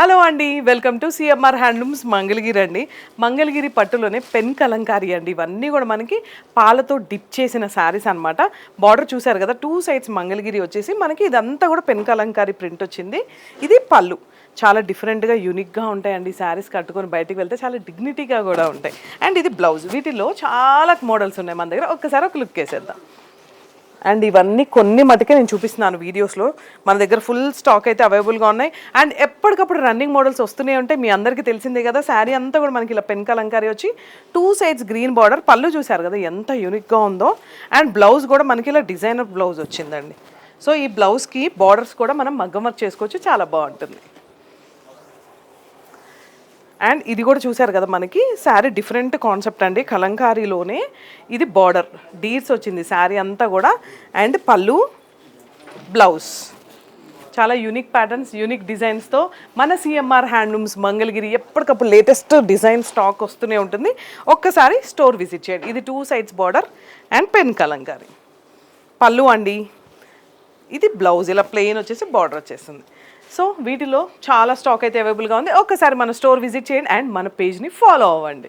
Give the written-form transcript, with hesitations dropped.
Hello అండి, welcome to CMR handlooms Mangalagiri అండి. Mangalagiri పట్టులోనే pen Kalamkari అండి. ఇవన్నీ కూడా మనకి పాలతో డిప్ చేసిన శారీస్ అనమాట. బార్డర్ చూసారు కదా, 2 సైడ్స్ మంగళగిరి వచ్చేసి మనకి ఇదంతా కూడా పెన్ కలంకారీ ప్రింట్ వచ్చింది. ఇది పళ్ళు. చాలా డిఫరెంట్గా యూనిక్గా ఉంటాయండి. శారీస్ కట్టుకొని బయటికి వెళ్తే చాలా డిగ్నిటీగా కూడా ఉంటాయి. అండ్ ఇది బ్లౌజ్. వీటిలో చాలా మోడల్స్ ఉన్నాయి మన దగ్గర. ఒక్కసారి ఒక లుక్ వేసేద్దాం. అండ్ ఇవన్నీ కొన్ని మటుకే నేను చూపిస్తున్నాను వీడియోస్లో. మన దగ్గర ఫుల్ స్టాక్ అయితే అవైలబుల్గా ఉన్నాయి. అండ్ ఎప్పటికప్పుడు రన్నింగ్ మోడల్స్ వస్తూనే ఉంటాయి. మీ అందరికీ తెలిసిందే కదా, శారీ అంతా కూడా మనకి ఇలా పెన్ కలంకారీ వచ్చి 2 సైడ్స్ గ్రీన్ బార్డర్. పళ్ళు చూసారు కదా ఎంత యూనిక్గా ఉందో. అండ్ బ్లౌజ్ కూడా మనకి ఇలా డిజైనర్ బ్లౌజ్ వచ్చిందండి. సో ఈ బ్లౌజ్కి బార్డర్స్ కూడా మనం మగ్గం వర్క్ చేసుకోవచ్చు, చాలా బాగుంటుంది. అండ్ ఇది కూడా చూసారు కదా, మనకి శారీ డిఫరెంట్ కాన్సెప్ట్ అండి. కలంకారీలోనే ఇది బార్డర్ డీర్స్ వచ్చింది శారీ అంతా కూడా. అండ్ పళ్ళు, బ్లౌజ్ చాలా యూనిక్ ప్యాటర్న్స్, యూనిక్ డిజైన్స్తో మన సిఎంఆర్ హ్యాండ్లూమ్స్ మంగళగిరి ఎప్పటికప్పుడు లేటెస్ట్ డిజైన్ స్టాక్ వస్తూనే ఉంటుంది. ఒక్కసారి స్టోర్ విజిట్ చేయండి. ఇది 2 sides border and pen Kalamkari. పళ్ళు అండి, ఇది బ్లౌజ్ ఇలా ప్లెయిన్ వచ్చేసి బార్డర్ వచ్చేస్తుంది. సో వీటిలో చాలా స్టాక్ అయితే అవైలబుల్గా ఉంది. ఒక్కసారి మన స్టోర్ విజిట్ చేయండి అండ్ మన పేజ్ని ఫాలో అవ్వండి.